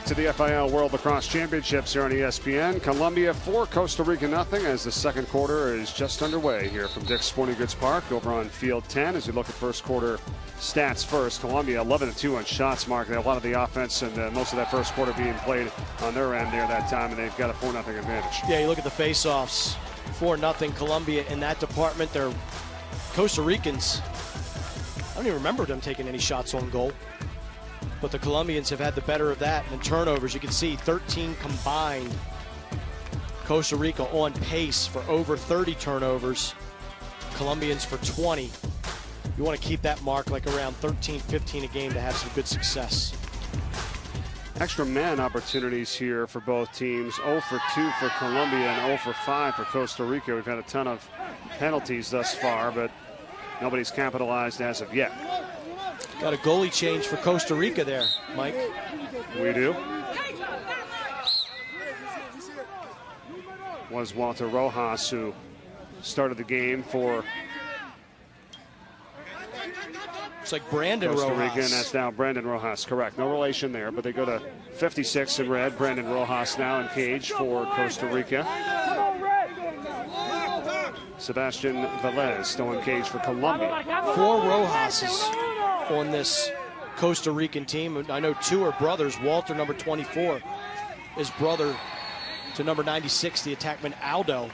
back to the FIL World Lacrosse Championships here on ESPN. Colombia 4, Costa Rica nothing, as the second quarter is just underway here from Dick's Sporting Goods Park over on field 10. As we look at first quarter stats first, Colombia 11-2 on shots marked. A lot of the offense and most of that first quarter being played on their end there that time, and they've got a 4-0 advantage. Yeah, you look at the face-offs, 4-0 Colombia in that department. They're Costa Ricans. I don't even remember them taking any shots on goal. But the Colombians have had the better of that. And turnovers, you can see 13 combined. Costa Rica on pace for over 30 turnovers. Colombians for 20. You want to keep that mark like around 13, 15 a game to have some good success. Extra man opportunities here for both teams. 0 for 2 for Colombia and 0 for 5 for Costa Rica. We've had a ton of penalties thus far, but nobody's capitalized as of yet. Got a goalie change for Costa Rica there, Mike. We do. Was Walter Rojas who started the game for It's like Brandon Costa Rojas. Rica, and that's now Brandon Rojas, correct. No relation there, but they go to 56 in red. Brandon Rojas now in cage for Costa Rica. Sebastian Velez still in cage for Colombia. 4 Rojas's on this Costa Rican team. I know 2 are brothers. Walter, number 24, is brother to number 96, the attackman Aldo.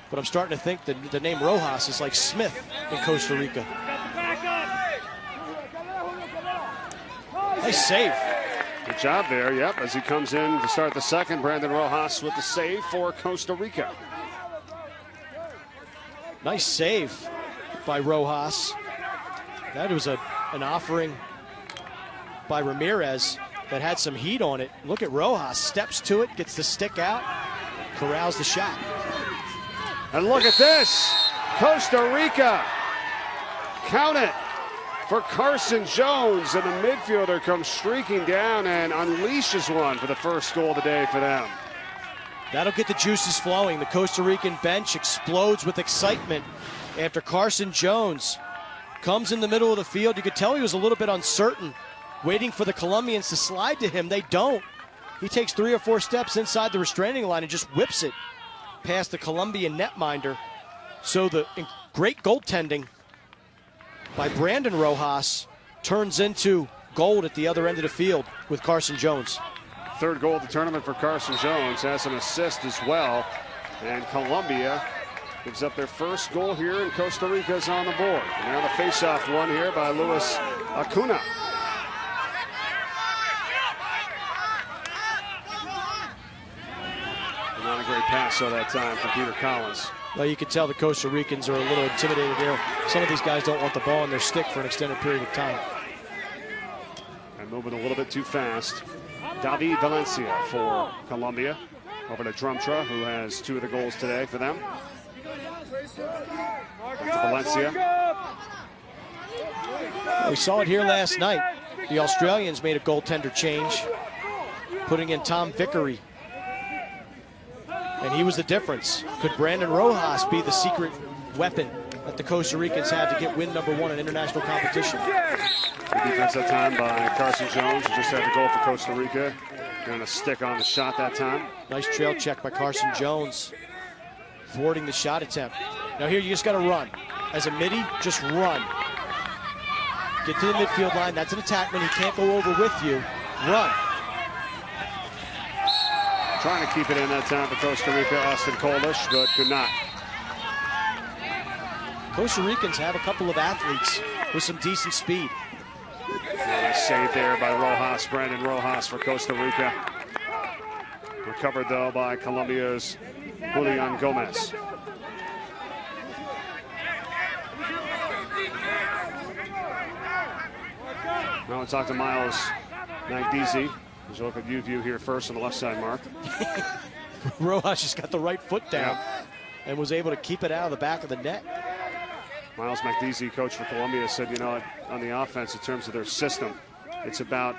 But I'm starting to think that the name Rojas is like Smith in Costa Rica. Nice save. Good job there, yep, as he comes in to start the second. Brandon Rojas with the save for Costa Rica. Nice save by Rojas. That was an offering by Ramirez that had some heat on it. Look at Rojas, steps to it, gets the stick out, corrals the shot. And look at this, Costa Rica, count it, for Carson Jones, and the midfielder comes streaking down and unleashes one for the first goal of the day for them. That'll get the juices flowing. The Costa Rican bench explodes with excitement after Carson Jones comes in the middle of the field. You could tell he was a little bit uncertain, waiting for the Colombians to slide to him. They don't. He takes 3 or 4 steps inside the restraining line and just whips it past the Colombian netminder. So the great goaltending by Brandon Rojas turns into gold at the other end of the field with Carson Jones. Third goal of the tournament for Carson Jones, has an assist as well. And Colombia gives up their first goal here, and Costa Rica's on the board. And now the face-off one here by Luis Acuna. Not a great pass so that time from Peter Collins. Well, you can tell the Costa Ricans are a little intimidated there. Some of these guys don't want the ball on their stick for an extended period of time. And moving a little bit too fast. David Valencia for Colombia. Over to Drumtra, who has 2 of the goals today for them. Back to Valencia. We saw it here last night. The Australians made a goaltender change, putting in Tom Vickery. And he was the difference. Could Brandon Rojas be the secret weapon that the Costa Ricans have to get win number 1 in international competition? Good defense that time by Carson Jones, who just had the goal for Costa Rica. And a stick on the shot that time. Nice trail check by Carson Jones, thwarting the shot attempt. Now here you just got to run. As a midi, just run. Get to the midfield line. That's an attackman. He can't go over with you. Run. Trying to keep it in that time for Costa Rica, Austin Kolish, but could not. Costa Ricans have a couple of athletes with some decent speed. Nice save there by Rojas, Brandon Rojas for Costa Rica. Recovered though by Colombia's Julian Gomez. Now we'll talk to Miles Magdizi. As you look at view here first on the left side, Mark. Rojas just got the right foot down and was able to keep it out of the back of the net. Miles Magdizi, coach for Colombia, said, you know, on the offense, in terms of their system, it's about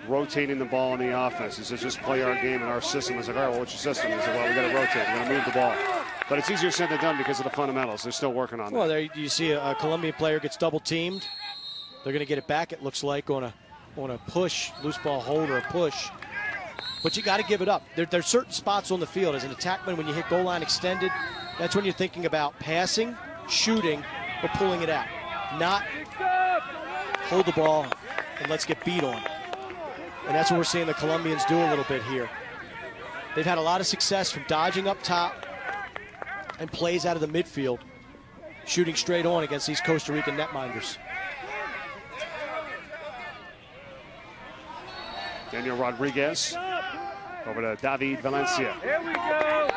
rotating the ball in the offense. He says, just play our game and our system. I was like, all right, well, what's your system? He said, well, we got to rotate. We're going to move the ball. But it's easier said than done because of the fundamentals. They're still working on that. Well, there you see a Colombian player gets double teamed. They're going to get it back, it looks like, on a push, loose ball hold or a push. but you got to give it up. There's certain spots on the field as an attackman when you hit goal line extended. That's when you're thinking about passing, shooting, or pulling it out. Not hold the ball and let's get beat on. And that's what we're seeing the Colombians do a little bit here. They've had a lot of success from dodging up top and plays out of the midfield, shooting straight on against these Costa Rican netminders. Daniel Rodriguez over to David Valencia. Here we go.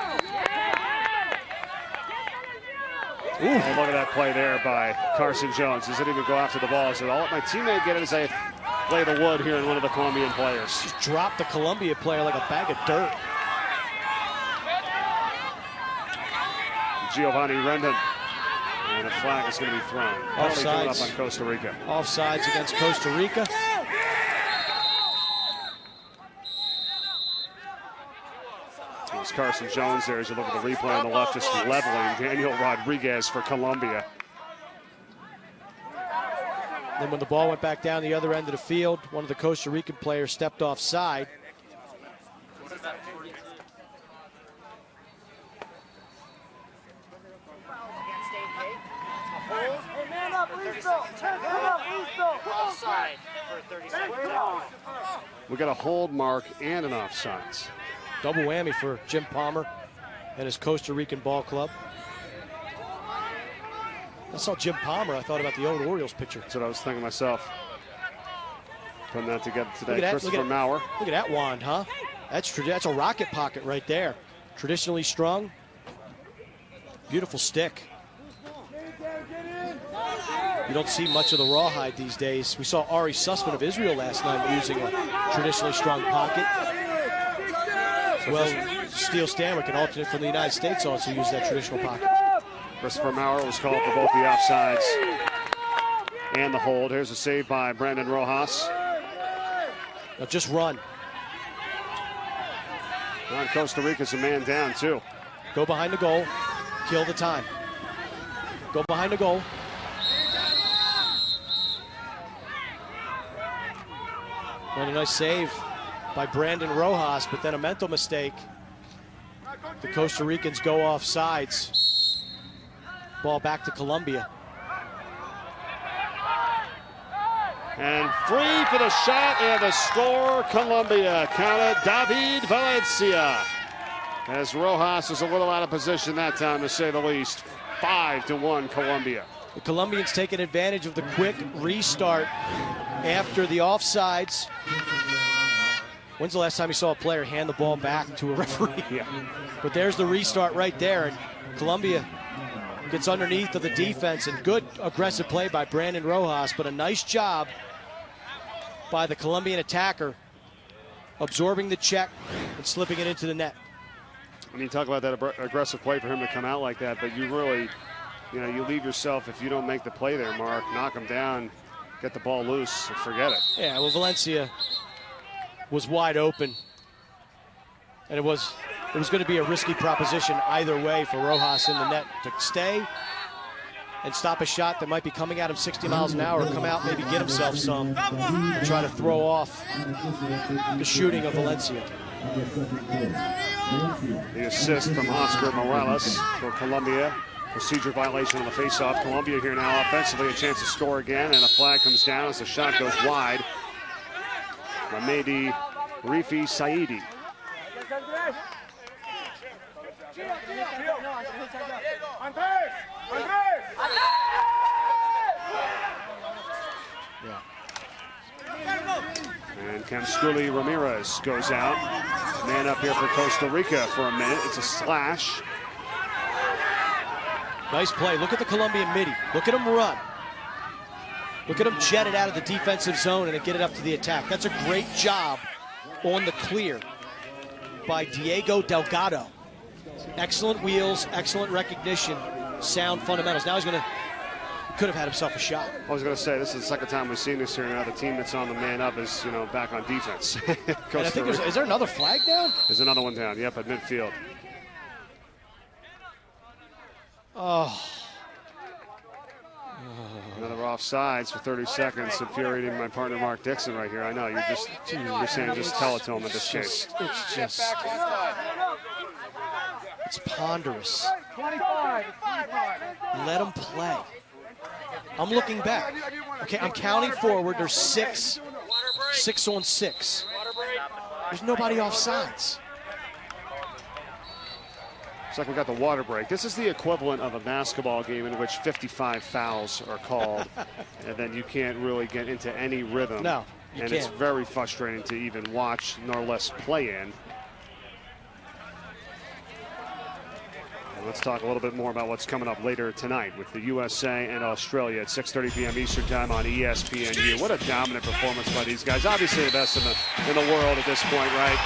Ooh. Oh, look at that play there by Carson Jones. He didn't even go after the ball. He said, I'll let my teammate get it as I lay the wood here in one of the Colombian players. Just dropped the Colombia player like a bag of dirt. Giovanni Rendon. And a flag is going to be thrown. Offsides. Up on Costa Rica. Offsides against Costa Rica. It's Carson Jones there as you look at the replay on the left, just leveling Daniel Rodriguez for Colombia. Then when the ball went back down the other end of the field, one of the Costa Rican players stepped offside. We got a hold mark and an offsides. Double whammy for Jim Palmer and his Costa Rican ball club. I saw Jim Palmer, I thought about the old Orioles pitcher. That's what I was thinking myself. Putting that together today. Look at that, Christopher Maurer. Look at that wand, huh? That's a rocket pocket right there. Traditionally strung. Beautiful stick. You don't see much of the rawhide these days. We saw Ari Sussman of Israel last night using a traditionally strung pocket. Well, Steele Stanwick, an alternate from the United States, also used that traditional pocket. Christopher Maurer was called for both the offsides and the hold. Here's a save by Brandon Rojas. Now just run. And Costa Rica's a man down, too. Go behind the goal. Kill the time. Go behind the goal. And a nice save by Brandon Rojas, but then a mental mistake. The Costa Ricans go off sides. Ball back to Colombia. And free for the shot and the score. Colombia counted David Valencia. As Rojas was a little out of position that time, to say the least. 5-1 Colombia. The Colombians taking advantage of the quick restart after the offsides. When's the last time you saw a player hand the ball back to a referee? Yeah. But there's the restart right there, and Colombia gets underneath of the defense, and good aggressive play by Brandon Rojas, but a nice job by the Colombian attacker absorbing the check and slipping it into the net. I mean, talk about that aggressive play for him to come out like that, but you really, you leave yourself, if you don't make the play there, Mark, knock him down, get the ball loose, and forget it. Yeah, well, Valencia was wide open, and it was going to be a risky proposition either way for Rojas in the net to stay and stop a shot that might be coming at him 60 miles an hour, come out, maybe get himself some, and try to throw off the shooting of Valencia. The assist from Oscar Morales for Colombia. Procedure violation on the faceoff. Colombia here now offensively, a chance to score again, and a flag comes down as the shot goes wide. Mamedi Rifi Saidi. And Kamskuli Ramirez goes out. Man up here for Costa Rica for a minute. It's a slash. Nice play. Look at the Colombian midi. Look at him run. Look at him jet it out of the defensive zone and then get it up to the attack. That's a great job on the clear by Diego Delgado. Excellent wheels, excellent recognition, sound fundamentals. Now could have had himself a shot. I was going to say, this is the second time we've seen this here now. The team that's on the man up is, back on defense. And I think is there another flag down? There's another one down, yep, at midfield. Oh. Another offsides for 30 seconds, infuriating my partner Mark Dixon right here. I know, you're saying just tell it to him in this case. It's ponderous. Let him play. I'm looking back. Okay, I'm counting forward. There's 6 on 6. There's nobody offsides. It's like we got the water break. This is the equivalent of a basketball game in which 55 fouls are called, and then you can't really get into any rhythm. No, you and can't. It's very frustrating to even watch, nor less play in. And let's talk a little bit more about what's coming up later tonight with the USA and Australia at 6:30 p.m. Eastern Time on ESPNU. What a dominant performance by these guys. Obviously the best in the world at this point, right?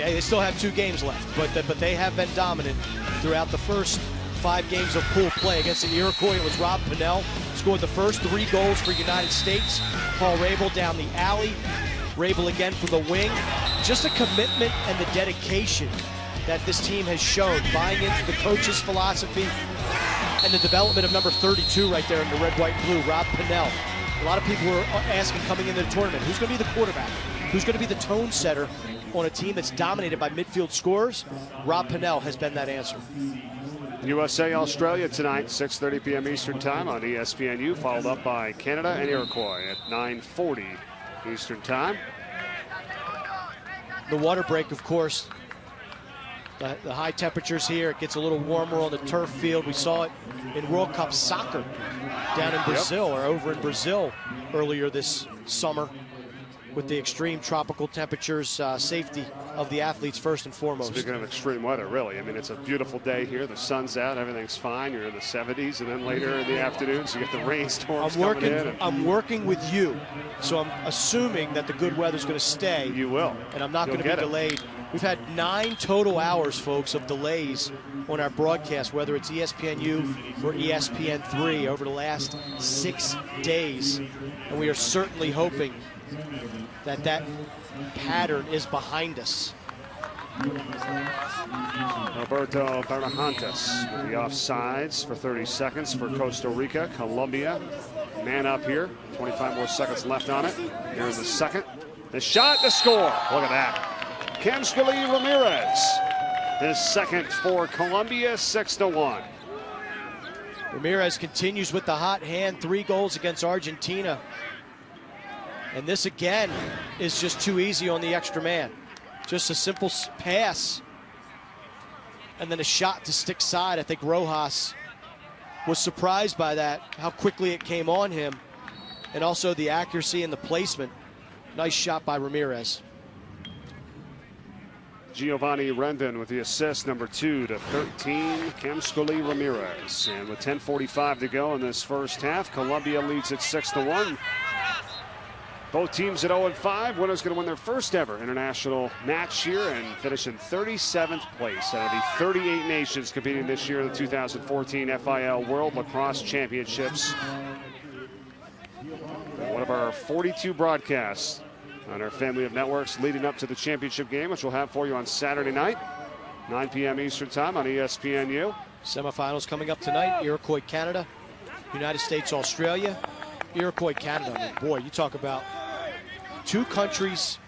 They still have 2 games left, but they have been dominant throughout the first 5 games of pool play. Against the Iroquois, it was Rob Pennell scored the first 3 goals for United States. Paul Rabel down the alley. Rabel again from the wing. Just a commitment and the dedication that this team has shown, buying into the coach's philosophy and the development of number 32 right there in the red, white, blue, Rob Pennell. A lot of people were asking coming into the tournament, who's going to be the quarterback? Who's going to be the tone setter on a team that's dominated by midfield scorers? Rob Pennell has been that answer. USA Australia tonight, 6:30 p.m. Eastern Time on ESPNU, followed up by Canada and Iroquois at 9:40 Eastern Time. The water break, of course. The high temperatures here, it gets a little warmer on the turf field. We saw it in World Cup soccer down in Brazil, or over in Brazil earlier this summer, with the extreme tropical temperatures. Safety of the athletes first and foremost. Speaking of extreme weather, really, I mean, it's a beautiful day here. The sun's out, everything's fine. You're in the 70s, and then later in the afternoons, you get the rainstorms coming in. I'm working with you, so I'm assuming that the good weather's going to stay. You will. And I'm not going to be delayed. We've had 9 total hours, folks, of delays on our broadcast, whether it's ESPNU or ESPN3 over the last 6 days. And we are certainly hoping that that pattern is behind us. Roberto Barajantes with the offsides for 30 seconds for Costa Rica. Colombia, man up here. 25 more seconds left on it. Here's the second. The shot, the score. Look at that. Kemskali Ramirez, his second for Colombia, 6-1. Ramirez continues with the hot hand, 3 goals against Argentina. And this again is just too easy on the extra man. Just a simple pass and then a shot to stick side. I think Rojas was surprised by that, how quickly it came on him, and also the accuracy and the placement. Nice shot by Ramirez. Giovanni Rendon with the assist, number 2 to 13, Kemskali Ramirez. And with 10:45 to go in this first half, Colombia leads at 6-1. Both teams at 0-5. Winners going to win their first ever international match here and finish in 37th place out of the 38 nations competing this year in the 2014 FIL World Lacrosse Championships. One of our 42 broadcasts on our family of networks leading up to the championship game, which we'll have for you on Saturday night, 9 p.m. Eastern Time on ESPNU. Semifinals coming up tonight. Iroquois, Canada. United States, Australia. Iroquois, Canada. I mean, boy, you talk about 2 countries,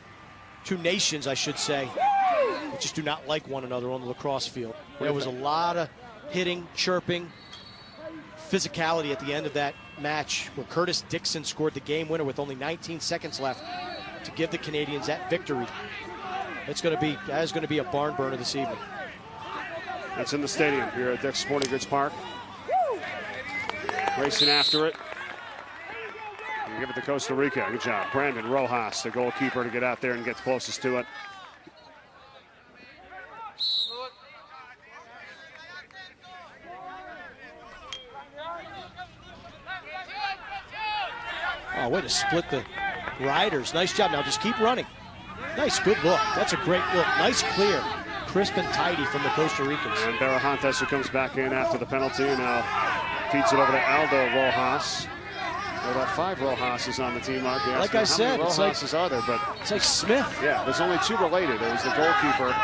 2 nations, I should say, that just do not like one another on the lacrosse field. There was a lot of hitting, chirping, physicality at the end of that match where Curtis Dixon scored the game winner with only 19 seconds left to give the Canadians that victory. That is going to be a barn burner this evening. That's in the stadium here at Dick's Sporting Goods Park. Racing after it. And give it to Costa Rica. Good job. Brandon Rojas, the goalkeeper, to get out there and get closest to it. Oh, way to split the riders. Nice job. Now just keep running. Nice, good look. That's a great look. Nice clear. Crisp and tidy from the Costa Ricans. And Barajantes, who comes back in after the penalty, now feeds it over to Aldo Rojas. There are about 5 Rojases on the team, Mark. Like I said, how many Rojases are there? But it's like Smith. Yeah, there's only 2 related. There was the goalkeeper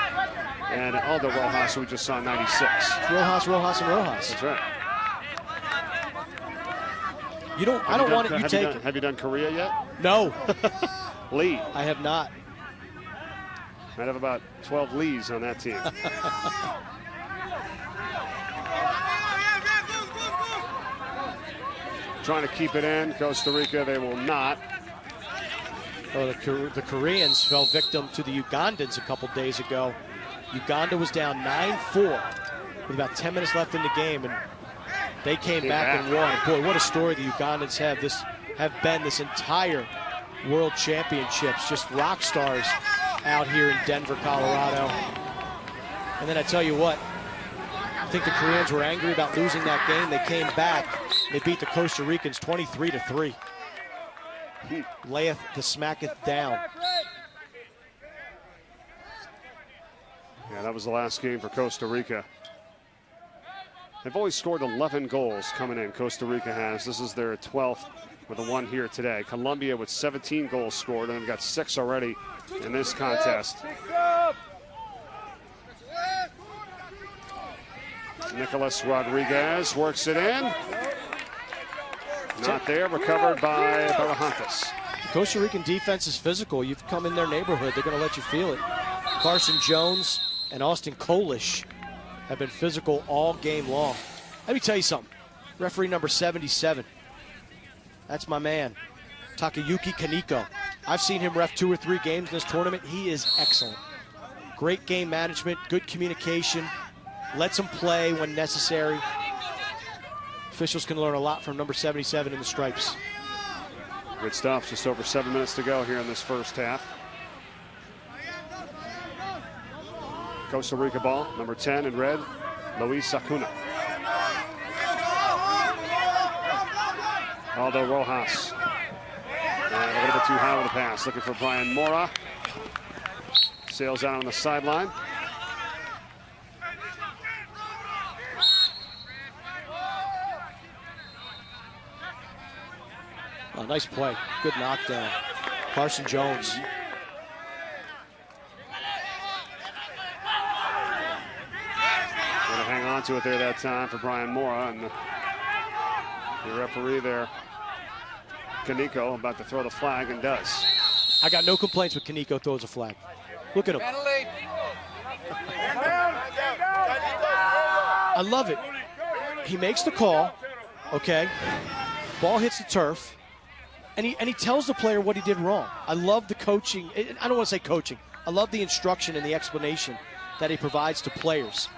and Aldo Rojas, who we just saw in 96. It's Rojas, and Rojas. That's right. You don't. I don't want it. You take it. Have you done Korea yet? No. Lee. I have not. Might have about 12 Lees on that team. Trying to keep it in. Costa Rica, they will not. Oh, the Koreans fell victim to the Ugandans a couple days ago. Uganda was down 9-4 with about 10 minutes left in the game, and they came back and won. Boy, what a story the Ugandans have been this entire World Championships. Just rock stars out here in Denver, Colorado. And then I tell you what, I think the Koreans were angry about losing that game. They came back. They beat the Costa Ricans 23-3. Layeth to smacketh down. Yeah, that was the last game for Costa Rica. They've always scored 11 goals coming in, Costa Rica has. This is their 12th with the one here today. Colombia with 17 goals scored, and they've got 6 already in this contest. Nicolas Rodriguez works it in. Not there, recovered by Barajantes. The Costa Rican defense is physical. You've come in their neighborhood, they're going to let you feel it. Carson Jones and Austin Kolish have been physical all game long. Let me tell you something. Referee number 77. That's my man, Takayuki Kaneko. I've seen him ref 2 or 3 games in this tournament. He is excellent. Great game management, good communication, lets him play when necessary. Officials can learn a lot from number 77 in the stripes. Good stuff. Just over 7 minutes to go here in this first half. Costa Rica ball, number 10 in red, Luis Acuna. Aldo Rojas. And a little bit too high with the pass. Looking for Brian Mora. Sails out on the sideline. Oh, nice play. Good knockdown. Carson Jones. Gonna hang on to it there that time for Brian Mora, and the referee there, Kaneko, about to throw the flag, and does. I got no complaints when Kaneko throws a flag. Look at him. I love it. He makes the call, okay? Ball hits the turf, and he tells the player what he did wrong. I love the coaching. I don't want to say coaching. I love the instruction and the explanation that he provides to players.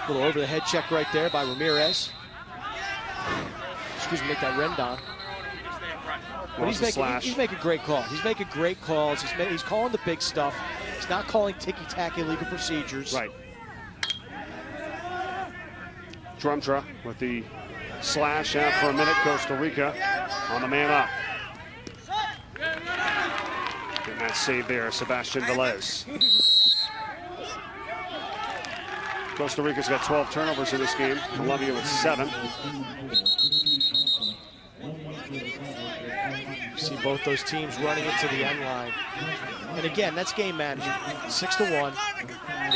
A little over the head check right there by Ramirez. Excuse me, make that Rendon. But he's making great calls. He's making great calls. He's calling the big stuff. He's not calling ticky-tack illegal procedures. Right. Drumtra with the slash out for a minute. Costa Rica on the man up. Getting that save there, Sebastian Velez. Costa Rica's got 12 turnovers in this game. Colombia with 7. You see both those teams running into the end line. And again, that's game management. 6-1.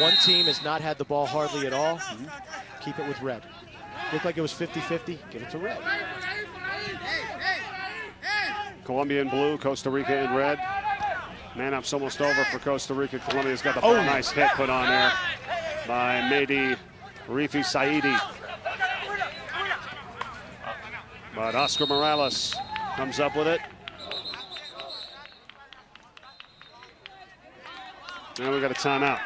One team has not had the ball hardly at all. Keep it with red. Looked like it was 50-50. Give it to red. Colombia in blue, Costa Rica in red. Man-up's almost over for Costa Rica. Colombia's got the nice hit put on there by Mehdi Rifi Saidi. But Oscar Morales comes up with it. And we got a timeout.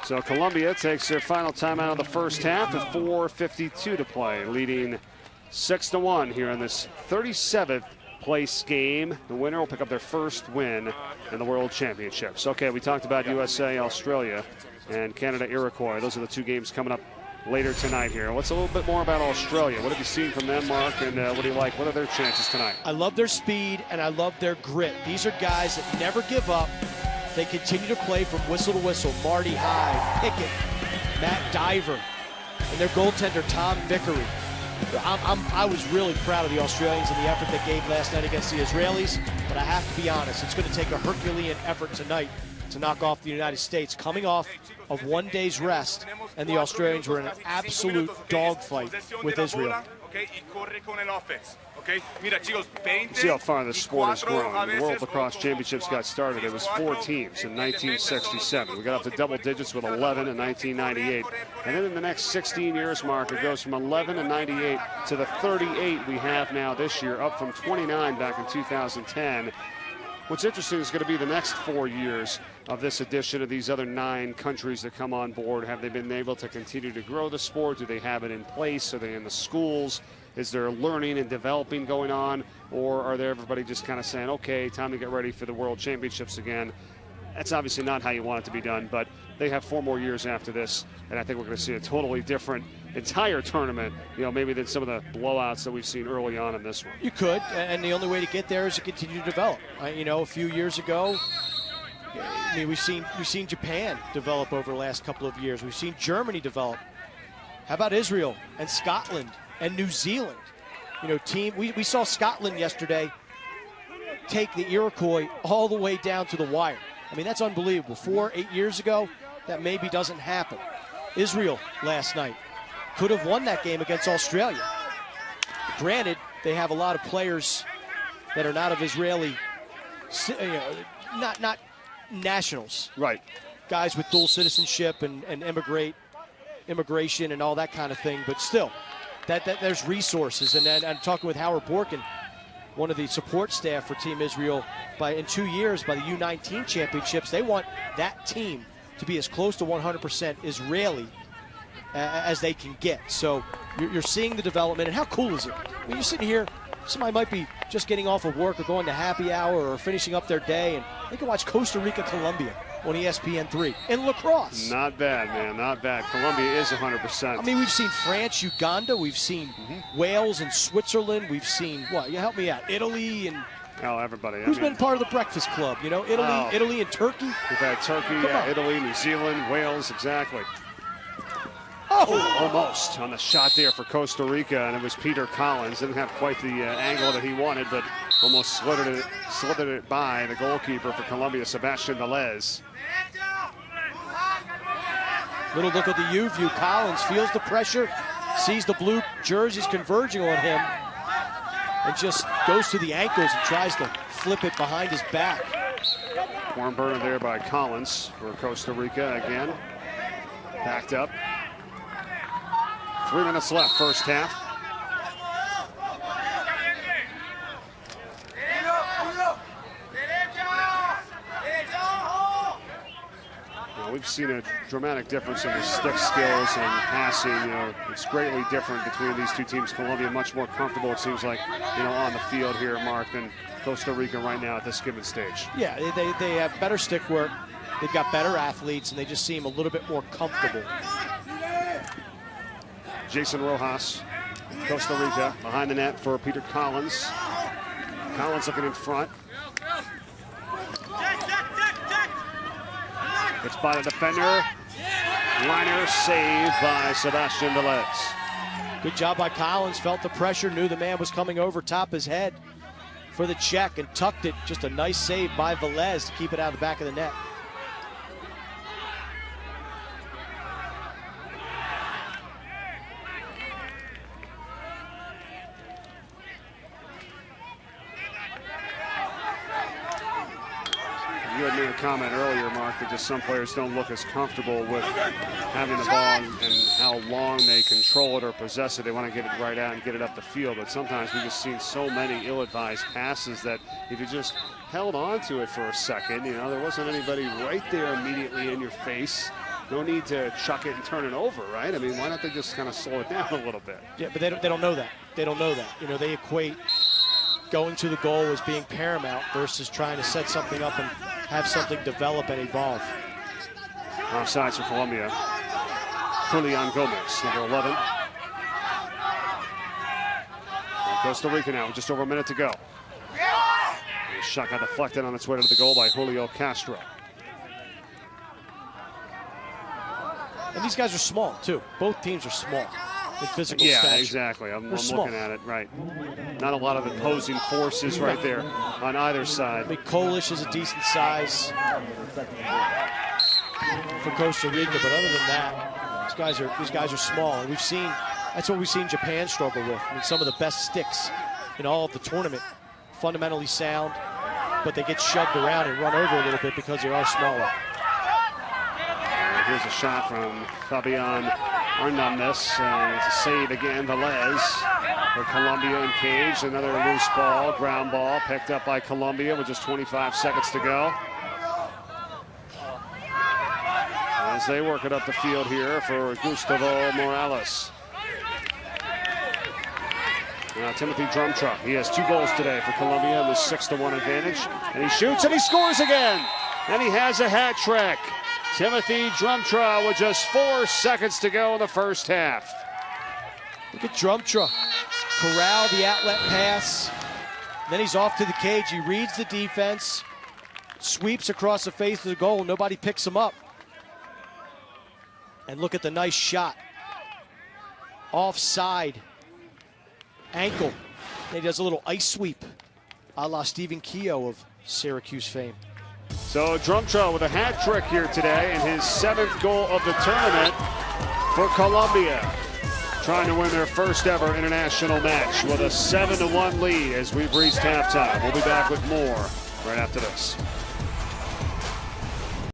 So Colombia takes their final timeout of the first half at 4:52 to play, leading 6-1 here in this 37th place game. The winner will pick up their first win in the World Championships. Okay, we talked about USA, Australia, and Canada, Iroquois. Those are the 2 games coming up later tonight here. What's a little bit more about Australia? What have you seen from them, Mark, and what do you like? What are their chances tonight? I love their speed, and I love their grit. These are guys that never give up. They continue to play from whistle to whistle. Marty Hyde, Pickett, Matt Diver, and their goaltender, Tom Vickery. I was really proud of the Australians and the effort they gave last night against the Israelis, but I have to be honest, it's going to take a Herculean effort tonight to knock off the United States, coming off of 1 day's rest, and the Australians were in an absolute dogfight with Israel. See how far this sport has grown. When the World Lacrosse Championships got started, it was 4 teams in 1967. We got up to double digits with 11 in 1998. And then in the next 16 years, Mark, it goes from 11 in 98 to the 38 we have now this year, up from 29 back in 2010. What's interesting is going to be the next 4 years of this edition of these other 9 countries that come on board. Have they been able to continue to grow the sport? Do they have it in place? Are they in the schools? Is there learning and developing going on? Or are there everybody just kind of saying, okay, time to get ready for the World Championships again? That's obviously not how you want it to be done, but they have 4 more years after this, and I think we're going to see a totally different entire tournament, maybe than some of the blowouts that we've seen early on in this one. You could, and the only way to get there is to continue to develop. A few years ago, we've seen Japan develop over the last couple of years. We've seen Germany develop. How about Israel and Scotland and New Zealand? We saw Scotland yesterday take the Iroquois all the way down to the wire. That's unbelievable. 8 years ago, that maybe doesn't happen. Israel last night could have won that game against Australia. Granted, they have a lot of players that are not of Israeli, not nationals. Right. Guys with dual citizenship and immigration and all that kind of thing, but still, that there's resources. And then I'm talking with Howard Borkin, one of the support staff for Team Israel. In 2 years, by the U19 championships, they want that team to be as close to 100% Israeli as they can get. So you're seeing the development, and how cool is it? You're sitting here, somebody might be just getting off of work or going to happy hour or finishing up their day, and they can watch Costa Rica, Colombia on ESPN3 in lacrosse. Not bad, man, not bad. Colombia is 100%. We've seen France, Uganda, we've seen Wales and Switzerland, we've seen, you help me out, Italy and... Oh, everybody. Who's been part of the Breakfast Club? Italy and Turkey? We've had Turkey, Italy, New Zealand, Wales, exactly. Almost on the shot there for Costa Rica, and it was Peter Collins. Didn't have quite the angle that he wanted, but almost slithered it by the goalkeeper for Colombia, Sebastian Velez. Little look at the U view. Collins feels the pressure, sees the blue jerseys converging on him, and just goes to the ankles and tries to flip it behind his back. Warm burner there by Collins for Costa Rica again. Backed up. 3 minutes left, first half. We've seen a dramatic difference in the stick skills and passing. It's greatly different between these two teams. Colombia much more comfortable, it seems like, on the field here, Mark, than Costa Rica right now at this given stage. Yeah, they have better stick work. They've got better athletes, and they just seem a little bit more comfortable. Jason Rojas, Costa Rica, behind the net for Peter Collins. Collins looking in front. It's by the defender. Liner saved by Sebastian Velez. Good job by Collins. Felt the pressure, knew the man was coming over top his head for the check and tucked it. Just a nice save by Velez to keep it out of the back of the net. You had made a comment earlier, Mark, that just some players don't look as comfortable with having the ball and how long they control it or possess it. They want to get it right out and get it up the field. But sometimes we've just seen so many ill-advised passes that if you just held on to it for a second, there wasn't anybody right there immediately in your face. No need to chuck it and turn it over, right? Why don't they just kind of slow it down a little bit? Yeah, but they don't know that. They don't know that. They equate going to the goal as being paramount versus trying to set something up and have something develop and evolve. Offsides for Colombia. Julian Gomez, number 11. And Costa Rica now, just over a minute to go. The shot got deflected on its way to the goal by Julio Castro. And these guys are small, too. Both teams are small. in physical yeah, stature. Exactly. I'm small. looking at it, right. Not a lot of opposing forces right there on either side. I mean, Kolish is a decent size for Costa Rica, but other than that, these guys are small. And that's what we've seen Japan struggle with. I mean, some of the best sticks in all of the tournament, fundamentally sound, but they get shoved around and run over a little bit because they are smaller. Here's a shot from Fabian Arnamnes, and it's a save again. Velez for Colombia in cage. Another loose ball, ground ball, picked up by Colombia with just 25 seconds to go. As they work it up the field here for Gustavo Morales. Now Timothy Drumtra, he has 2 goals today for Colombia in the 6-1 advantage. And he shoots and he scores again. And he has a hat trick. Timothy Drumtra with just 4 seconds to go in the first half. Look at Drumtra. Corral the outlet pass. Then he's off to the cage. He reads the defense. Sweeps across the face of the goal. Nobody picks him up. And look at the nice shot. Offside. Ankle. And he does a little ice sweep, a la Stephen Keogh of Syracuse fame. So Drumtra with a hat trick here today and his 7th goal of the tournament for Colombia. Trying to win their first ever international match with a 7-1 lead as we've reached halftime. We'll be back with more right after this.